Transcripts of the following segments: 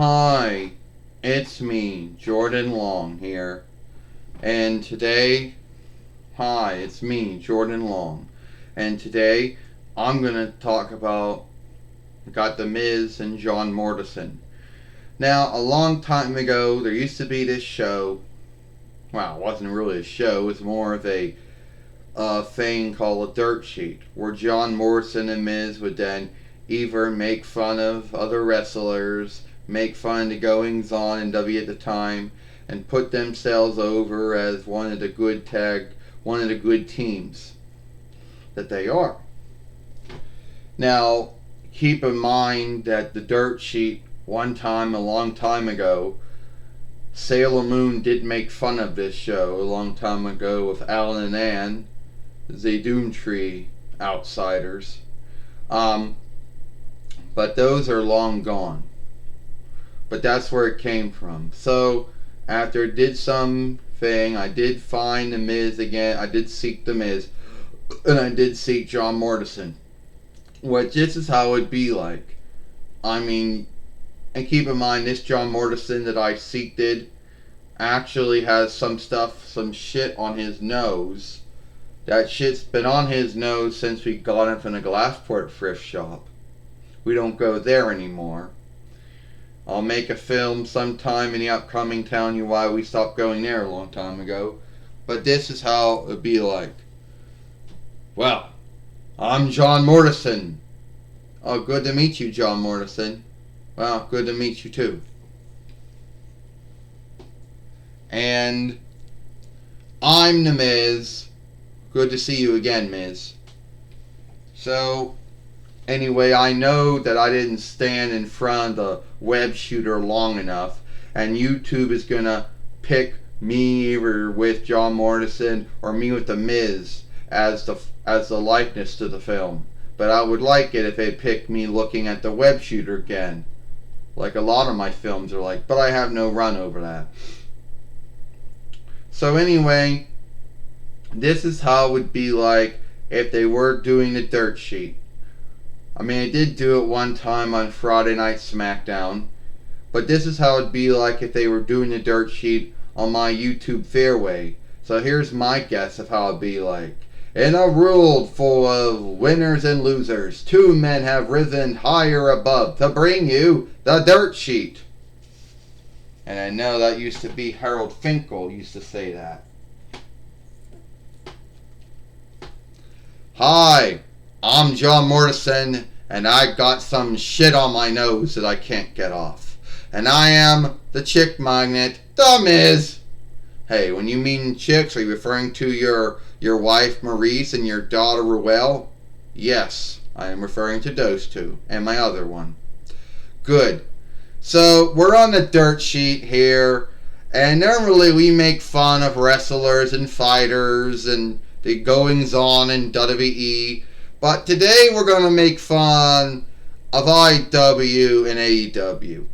Hi, it's me, Jordan Long here. And today, hi, it's me, Jordan Long. And today, I'm going to talk about got The Miz and John Morrison. Now, a long time ago, there used to be this show. Well, it wasn't really a show, it was more of a thing called a dirt sheet, where John Morrison and Miz would then either make fun of other wrestlers, make fun of the goings on in W at the time, and put themselves over as one of the good teams that they are. Now, keep in mind that the dirt sheet, one time, a long time ago, Sailor Moon did make fun of this show a long time ago with Alan and Ann, the Doomtree outsiders. But those are long gone. But that's where it came from. So, after I did something, I did find The Miz again. I did seek The Miz. And I did seek John Morrison. Which this is how it'd be like. I mean, and keep in mind, this John Morrison that I seeked actually has some shit on his nose. That shit's been on his nose since we got him from the Glassport thrift shop. We don't go there anymore. I'll make a film sometime in the upcoming telling you why we stopped going there a long time ago. But this is how it'd be like. Well, I'm John Morrison. Oh, good to meet you, John Morrison. Well, good to meet you too. And I'm The Miz. Good to see you again, Miz. So, anyway, I know that I didn't stand in front of the web shooter long enough, and YouTube is gonna pick me either with John Morrison or me with The Miz as the likeness to the film. But I would like it if they picked me looking at the web shooter again, like a lot of my films are like. But I have no run over that. So anyway, this is how it would be like if they were doing the dirt sheet. I mean, I did do it one time on Friday Night SmackDown, but this is how it'd be like if they were doing the dirt sheet on my YouTube Fairway. So here's my guess of how it'd be like. In a world full of winners and losers, two men have risen higher above to bring you the dirt sheet. And I know that used to be Harold Finkel used to say that. Hi, I'm John Morrison, and I got some shit on my nose that I can't get off. And I am the chick magnet, The Miz. Hey, when you mean chicks, are you referring to your wife Maurice and your daughter Ruel? Yes, I am referring to those two, and my other one. Good. So, we're on the dirt sheet here, and normally we make fun of wrestlers and fighters and the goings on in WWE, but today we're going to make fun of IW and AEW.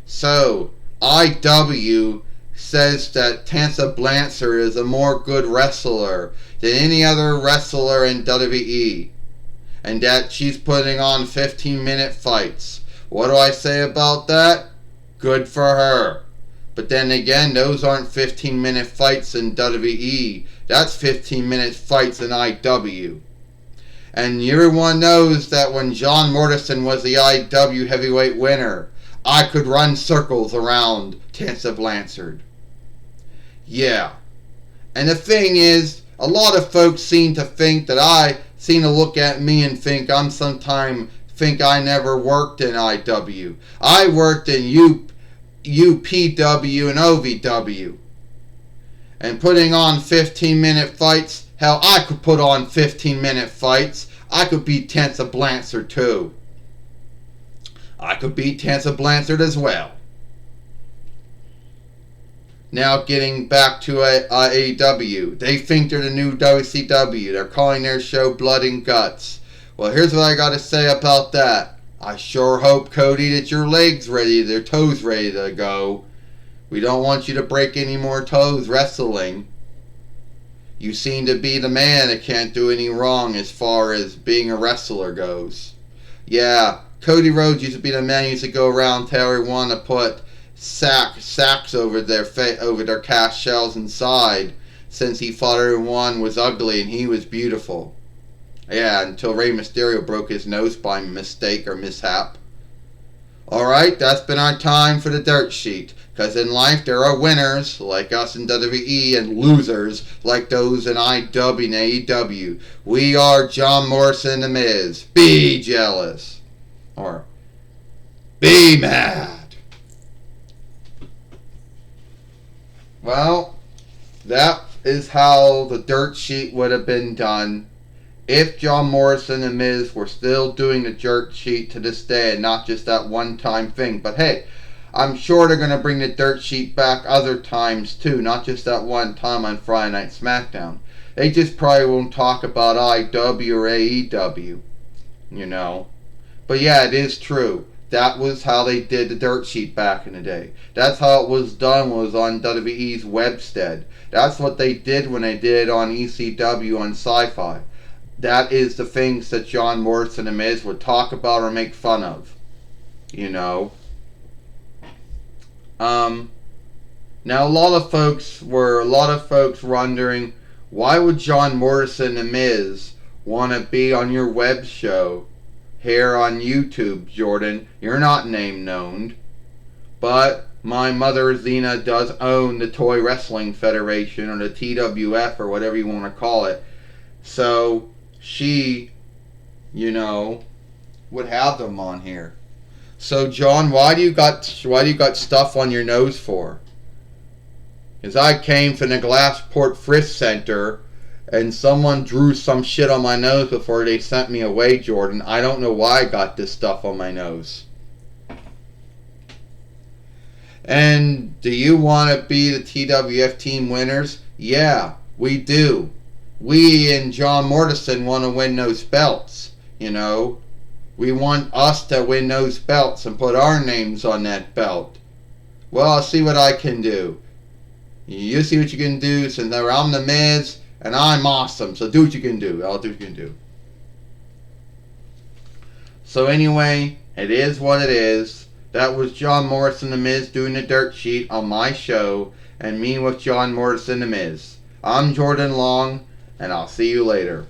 So, IW says that Tessa Blanchard is a more good wrestler than any other wrestler in WWE, and that she's putting on 15-minute fights. What do I say about that? Good for her. But then again, those aren't 15-minute fights in WWE. That's 15-minute fights in IW. And everyone knows that when John Morrison was the IW heavyweight winner, I could run circles around Tessa Blanchard. Yeah. And the thing is, a lot of folks seem to look at me and think I never worked in IW. I worked in UPW and OVW. And putting on 15-minute fights, hell, I could put on 15-minute fights. I could beat Tessa Blanchard too. I could beat Tessa Blanchard as well. Now getting back to AEW. They think they're the new WCW. They're calling their show Blood and Guts. Well, here's what I gotta say about that. I sure hope, Cody, that your toes ready to go. We don't want you to break any more toes wrestling. You seem to be the man that can't do any wrong as far as being a wrestler goes. Yeah, Cody Rhodes used to be the man who used to go around tell everyone to put sacks over their cast shells inside, since he thought everyone was ugly and he was beautiful. Yeah, until Rey Mysterio broke his nose by mistake or mishap. Alright, that's been our time for the dirt sheet. Because in life there are winners, like us in WWE, and losers, like those in IW and AEW. We are John Morrison and The Miz. Be jealous. Or be mad. Well, that is how the dirt sheet would have been done if John Morrison and Miz were still doing the dirt sheet to this day and not just that one-time thing. But hey, I'm sure they're going to bring the dirt sheet back other times too, not just that one time on Friday Night SmackDown. They just probably won't talk about IW or AEW, you know. But yeah, it is true. That was how they did the dirt sheet back in the day. That's how it was done, was on WWE's Webstead. That's what they did when they did it on ECW on Sci-Fi. That is the things that John Morrison and Miz would talk about or make fun of. You know. Now a lot of folks wondering, why would John Morrison and Miz want to be on your web show here on YouTube, Jordan? You're not name known. But my mother Zena does own the Toy Wrestling Federation, or the TWF, or whatever you want to call it. So she, you know, would have them on here. So John, why do you got stuff on your nose for? Because I came from the Glassport Frisk Center and someone drew some shit on my nose before they sent me away, Jordan. I don't know why I got this stuff on my nose. And do you want to be the TWF team winners? Yeah, we do. We and John Morrison want to win those belts, you know. We want us to win those belts and put our names on that belt. Well, I'll see what I can do. You see what you can do, since I'm the Miz and I'm awesome. So do what you can do. I'll do what you can do. So anyway, it is what it is. That was John Morrison, the Miz, doing the dirt sheet on my show, and me with John Morrison, the Miz. I'm Jordan Long, and I'll see you later.